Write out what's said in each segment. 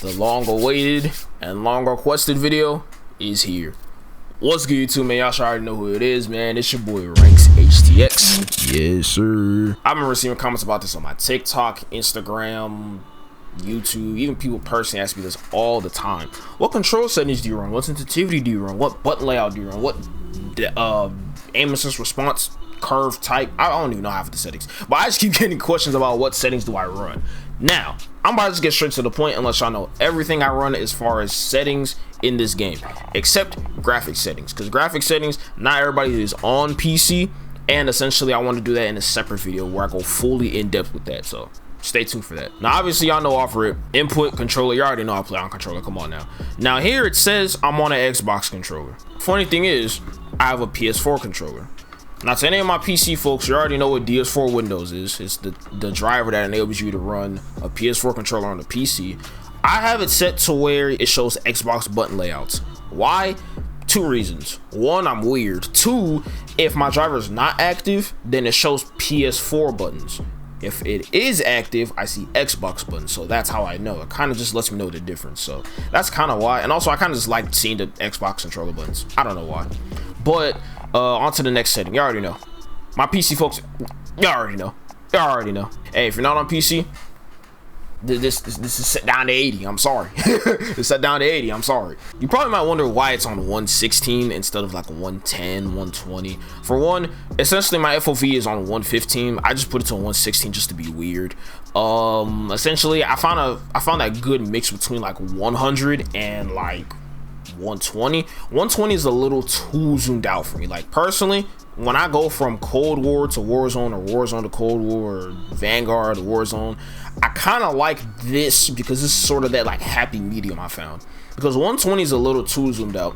The long awaited and long requested video is here. What's good, YouTube, man? Y'all should already know who it is, man. It's your boy Ranks HTX. Yes, sir. I've been receiving comments about this on my TikTok, Instagram, YouTube. Even people personally ask me this all the time. What control settings do you run? What sensitivity do you run? What button layout do you run? What aim assist response curve type? I don't even know half of the settings, but I just keep getting questions about what settings do I run. Now I'm about to just get straight to the point and let y'all know everything I run as far as settings in this game, except graphic settings, because graphic settings, not everybody is on PC, and essentially I want to do that in a separate video where I go fully in depth with that, so stay tuned for that. Now obviously y'all know off rip, input controller, you already know I play on controller, come on now. Now here it says I'm on an Xbox controller. Funny thing is, I have a PS4 controller. Now to any of my PC folks, you already know what DS4 Windows is. It's the driver that enables you to run a PS4 controller on the PC. I have it set to where it shows Xbox button layouts. Why? Two reasons. One, I'm weird. Two, if my driver is not active, then it shows PS4 buttons. If it is active, I see Xbox buttons, so that's how I know. It kind of just lets me know the difference, so that's kind of why. And also I kind of just like seeing the Xbox controller buttons. I don't know why. But on to the next setting. You already know. My PC folks, you already know. You already know. Hey, if you're not on PC, this is set down to 80. I'm sorry. It's set down to 80. I'm sorry. You probably might wonder why it's on 116 instead of like 110, 120. For one, essentially my FOV is on 115. I just put it to 116 just to be weird. Essentially I found that good mix between like 100 and like 120. 120 is a little too zoomed out for me. Like personally, when I go from Cold War to Warzone, or Warzone to Cold War, or Vanguard to Warzone, I kind of like this because this is sort of that like happy medium I found. Because 120 is a little too zoomed out.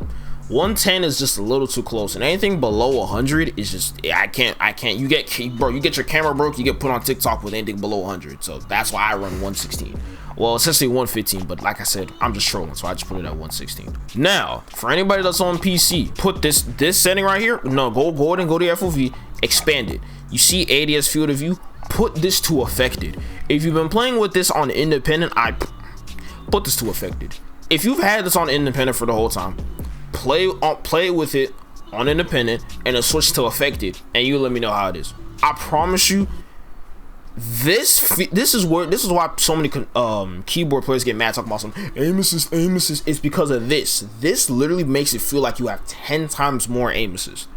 110 is just a little too close, and anything below 100 is just I can't. You get your camera broke, you get put on TikTok with anything below 100. So that's why I run 116. Well, essentially 115, but like I said, I'm just trolling, so I just put it at 116. Now, for anybody that's on PC, put this setting right here. No, go ahead and go to FOV, expand it. You see ADS field of view, put this to affected. If you've been playing with this on independent, I put this to affected. If you've had this on independent for the whole time, play with it on independent and then switch to affected, and you let me know how it is. I promise you, this is why so many keyboard players get mad talking about some aim assist. It's because of this literally makes it feel like you have 10 times more aim assist.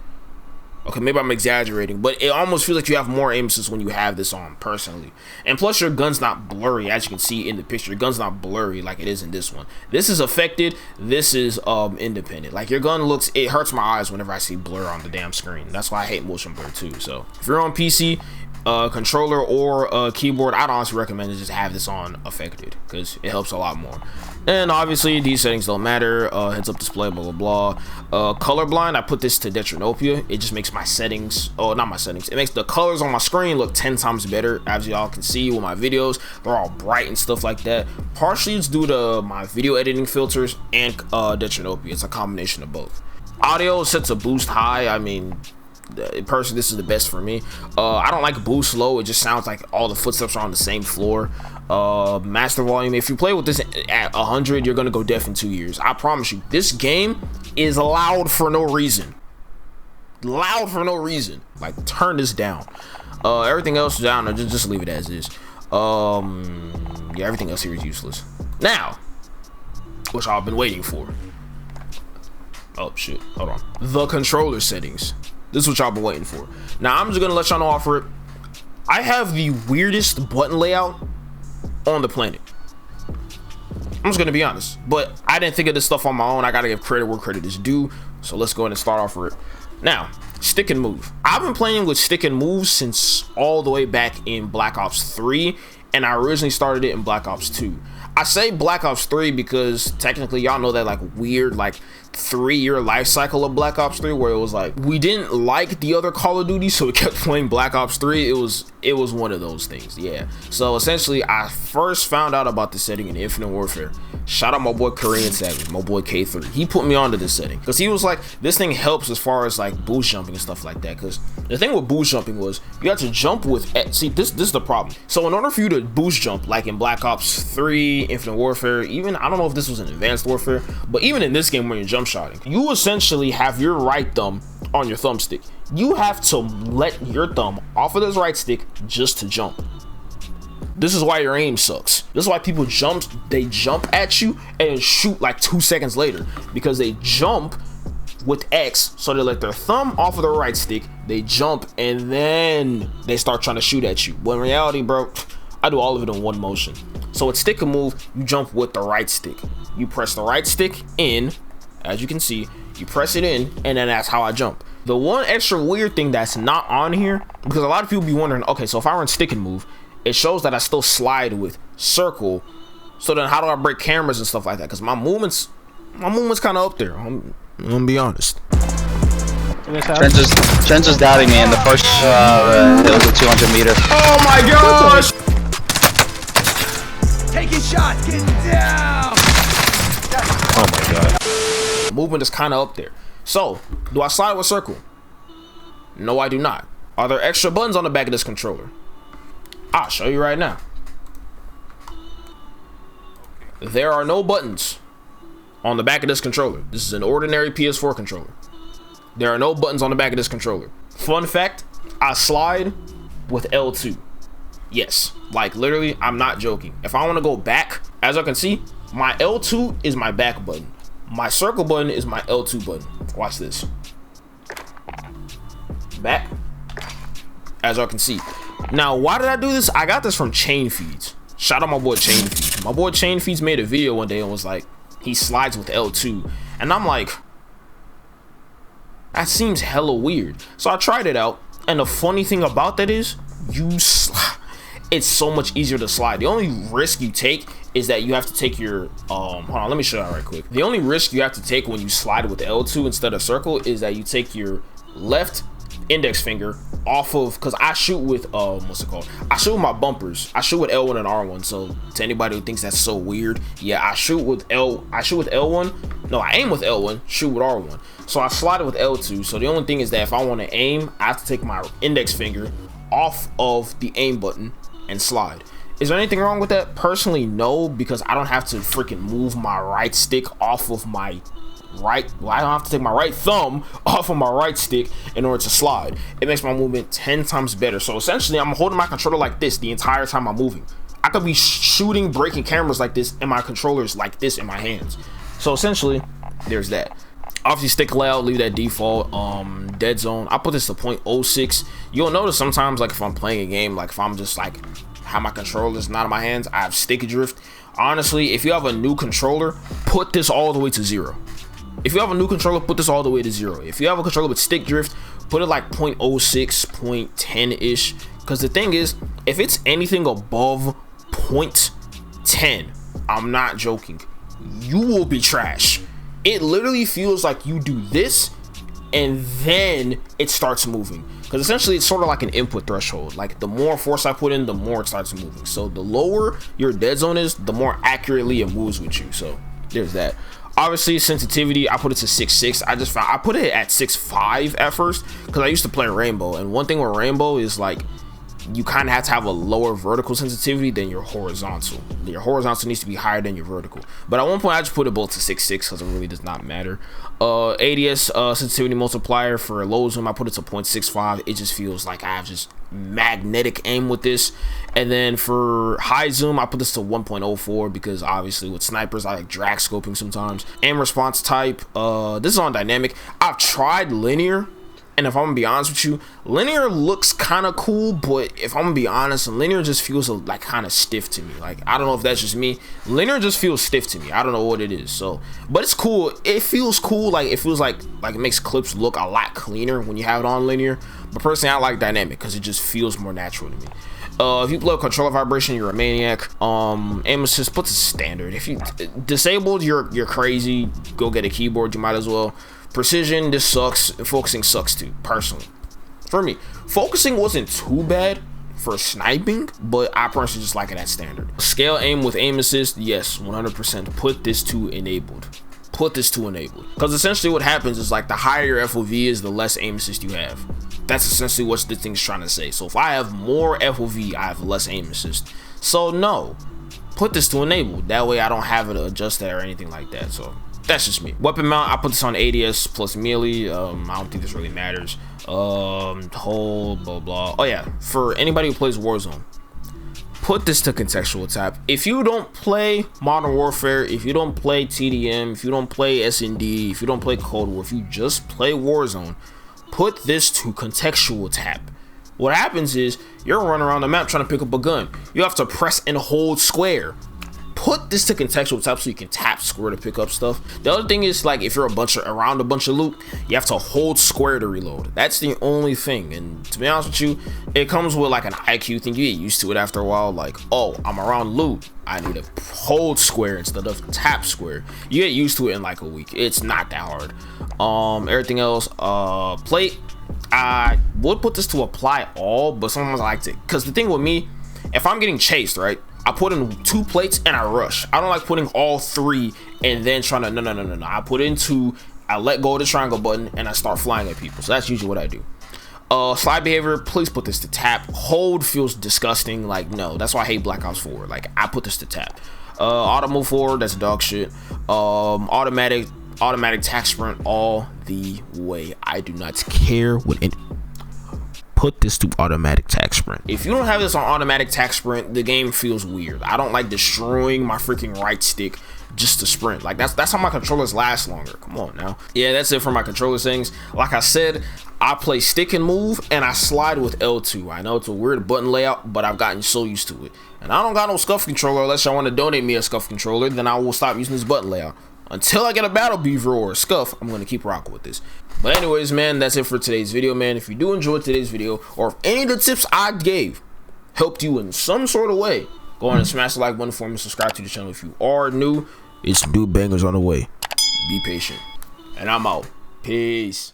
Okay, maybe I'm exaggerating, but it almost feels like you have more aim assist when you have this on, personally. And plus your gun's not blurry, as you can see in the picture. Your gun's not blurry like it is in this one. This is affected, this is independent. Like your gun looks, it hurts my eyes whenever I see blur on the damn screen. That's why I hate motion blur too. So if you're on PC, controller or keyboard, I'd honestly recommend to just have this on affected because it helps a lot more. And obviously these settings don't matter. Heads up display, blah blah blah. Colorblind, I put this to Detronopia. It just makes my settings, not my settings, it makes the colors on my screen look 10 times better. As y'all can see with my videos, they're all bright and stuff like that. Partially it's due to my video editing filters and Detronopia. It's a combination of both. Audio set to boost high. I mean, personally, this is the best for me. I don't like boost low. It just sounds like all the footsteps are on the same floor. Master volume, if you play with this at 100, you're gonna go deaf in 2 years. I promise you, this game is loud for no reason. Loud for no reason. Like, turn this down. Everything else down, or just leave it as is. Yeah, everything else here is useless. Now, which I've been waiting for. Oh shit, hold on. The controller settings. This is what y'all been waiting for. Now I'm just gonna let y'all know off it. I have the weirdest button layout on the planet. I'm just gonna be honest, but I didn't think of this stuff on my own. I gotta give credit where credit is due. So let's go ahead and start off with it. Now, stick and move. I've been playing with stick and move since all the way back in Black Ops 3, and I originally started it in Black Ops 2. I say Black Ops 3 because technically y'all know that like weird like 3-year life cycle of Black Ops 3, where it was like we didn't like the other Call of Duty, so we kept playing Black Ops 3. It was one of those things, yeah. So essentially, I first found out about this setting in Infinite Warfare. Shout out my boy Korean Savage, my boy K3. He put me onto this setting because he was like, this thing helps as far as like boost jumping and stuff like that. Because the thing with boost jumping was you had to jump with, see, this is the problem. So in order for you to boost jump, like in Black Ops 3, Infinite Warfare, even, I don't know if this was in Advanced Warfare, but even in this game when you're jump shotting, you essentially have your right thumb on your thumbstick. You have to let your thumb off of this right stick just to jump. This is why your aim sucks. This is why people they jump at you and shoot like 2 seconds later, because they jump with X, so they let their thumb off of the right stick, they jump, and then they start trying to shoot at you. But in reality, bro, I do all of it in one motion. So with stick and move, you jump with the right stick. You press the right stick in, as you can see, you press it in, and then that's how I jump. The one extra weird thing that's not on here, because a lot of people be wondering, okay, so if I run stick and move, it shows that I still slide with circle. So then how do I break cameras and stuff like that? Because my movement's kind of up there. I'm gonna be honest. Trent's just doubting me in the first it was a 200 meter. Oh my gosh! Taking shots, getting down. Oh my god. Movement is kind of up there. So, do I slide with circle? No, I do not. Are there extra buttons on the back of this controller? I'll show you right now. There are no buttons on the back of this controller. This is an ordinary PS4 controller. There are no buttons on the back of this controller. Fun fact, I slide with L2. Yes, like literally, I'm not joking. If I want to go back, as I can see, my L2 is my back button. My circle button is my L2 button. Watch this. Back. As I can see. Now, why did I do this? I got this from Chain Feeds. Shout out my boy Chain Feeds. My boy Chain Feeds made a video one day and was like, he slides with L2. And I'm like, that seems hella weird. So I tried it out. And the funny thing about that is, it's so much easier to slide. The only risk you take is that you have to take your hold on, let me show you right quick. The only risk you have to take when you slide with L2 instead of circle is that you take your left index finger off of, because I shoot with what's it called, I shoot with my bumpers. I shoot with L1 and R1. So to anybody who thinks that's so weird, yeah, I shoot with L1. No, I aim with L1, shoot with R1. So I slide it with L2. So the only thing is that if I want to aim, I have to take my index finger off of the aim button and slide. Is there anything wrong with that? Personally, no, because I don't have to freaking move my right stick off of my right, well, I don't have to take my right thumb off of my right stick in order to slide. It makes my movement 10 times better. So essentially, I'm holding my controller like this the entire time I'm moving. I could be shooting, breaking cameras like this, and my controller is like this in my hands. So essentially, there's that. Obviously, stick layout, leave that default. Dead zone, I put this to 0.06. You'll notice sometimes, like if I'm playing a game, like if I'm just like how my controller's not in my hands, I have sticky drift. Honestly, if you have a new controller, put this all the way to 0. If you have a new controller, put this all the way to 0. If you have a controller with stick drift, put it like 0.06, 0.10-ish. Because the thing is, if it's anything above 0.10, I'm not joking, you will be trash. It literally feels like you do this and then it starts moving. Because essentially it's sort of like an input threshold. Like the more force I put in, the more it starts moving. So the lower your dead zone is, the more accurately it moves with you. So there's that. Obviously, sensitivity, I put it to 6.6. I put it at 6.5 at first because I used to play Rainbow. And one thing with Rainbow is like, you kind of have to have a lower vertical sensitivity than your horizontal. Your horizontal needs to be higher than your vertical. But at one point, I just put it both to 6.6 because it really does not matter. ADS sensitivity multiplier for low zoom, I put it to 0.65. It just feels like I have just magnetic aim with this. And then for high zoom, I put this to 1.04 because obviously with snipers, I like drag scoping sometimes. Aim response type, this is on dynamic. I've tried linear. And if I'm gonna be honest with you, linear looks kind of cool, but if I'm gonna be honest, linear just feels like kind of stiff to me. Like, I don't know if that's just me. Linear just feels stiff to me. I don't know what it is. So, but it's cool. It feels cool. Like, it feels like it makes clips look a lot cleaner when you have it on linear. But personally, I like dynamic because it just feels more natural to me. If you play controller vibration, you're a maniac. Aim assist, put the standard. If you disabled, you're crazy. Go get a keyboard, you might as well. Precision, this sucks. Focusing sucks too, personally. For me, focusing wasn't too bad for sniping, but I personally just like it at standard. Scale aim with aim assist, yes, 100%. Put this to enabled. Put this to enabled. Because essentially what happens is like the higher your FOV is, the less aim assist you have. That's essentially what the thing's trying to say. So if I have more FOV, I have less aim assist. So no, put this to enabled. That way I don't have it adjusted or anything like that. So that's just me. Weapon mount, I put this on ADS plus melee. I don't think this really matters. Whole blah blah. Oh yeah, for anybody who plays Warzone, put this to contextual tap. If you don't play Modern Warfare, if you don't play TDM, if you don't play S&D, if you don't play Cold War, if you just play Warzone, put this to contextual tap. What happens is you're running around the map trying to pick up a gun. You have to press and hold square. Put this to contextual tap so you can tap square to pick up stuff. The other thing is, like, if you're around a bunch of loot, you have to hold square to reload. That's the only thing. And to be honest with you, it comes with like an IQ thing. You get used to it after a while. Like, oh, I'm around loot, I need to hold square instead of tap square. You get used to it in like a week. It's not that hard. Everything else, plate, I would put this to apply all, but sometimes I like to, because the thing with me, if I'm getting chased, right, I put in 2 plates and I rush. I don't like putting all 3 and then trying to, no. I put in 2, I let go of the triangle button, and I start flying at people. So that's usually what I do. Slide behavior, please put this to tap. Hold feels disgusting. Like, no, that's why I hate Black Ops 4. Like, I put this to tap. Auto move forward, that's dog shit. Automatic tack sprint all the way. I do not care what it. Put this to automatic tack sprint. If you don't have this on automatic tack sprint, the game feels weird. I don't like destroying my freaking right stick just to sprint. Like, that's how my controllers last longer. Come on now. Yeah, that's it for my controller things. Like I said, I play stick and move, and I slide with L2. I know it's a weird button layout, but I've gotten so used to it. And I don't got no scuff controller. Unless y'all want to donate me a scuff controller, then I will stop using this button layout. Until I get a battle beaver or a scuff, I'm going to keep rocking with this. But anyways, man, that's it for today's video, man. If you do enjoy today's video, or if any of the tips I gave helped you in some sort of way, go on and smash the like button for me, subscribe to the channel if you are new. It's new bangers on the way. Be patient. And I'm out. Peace.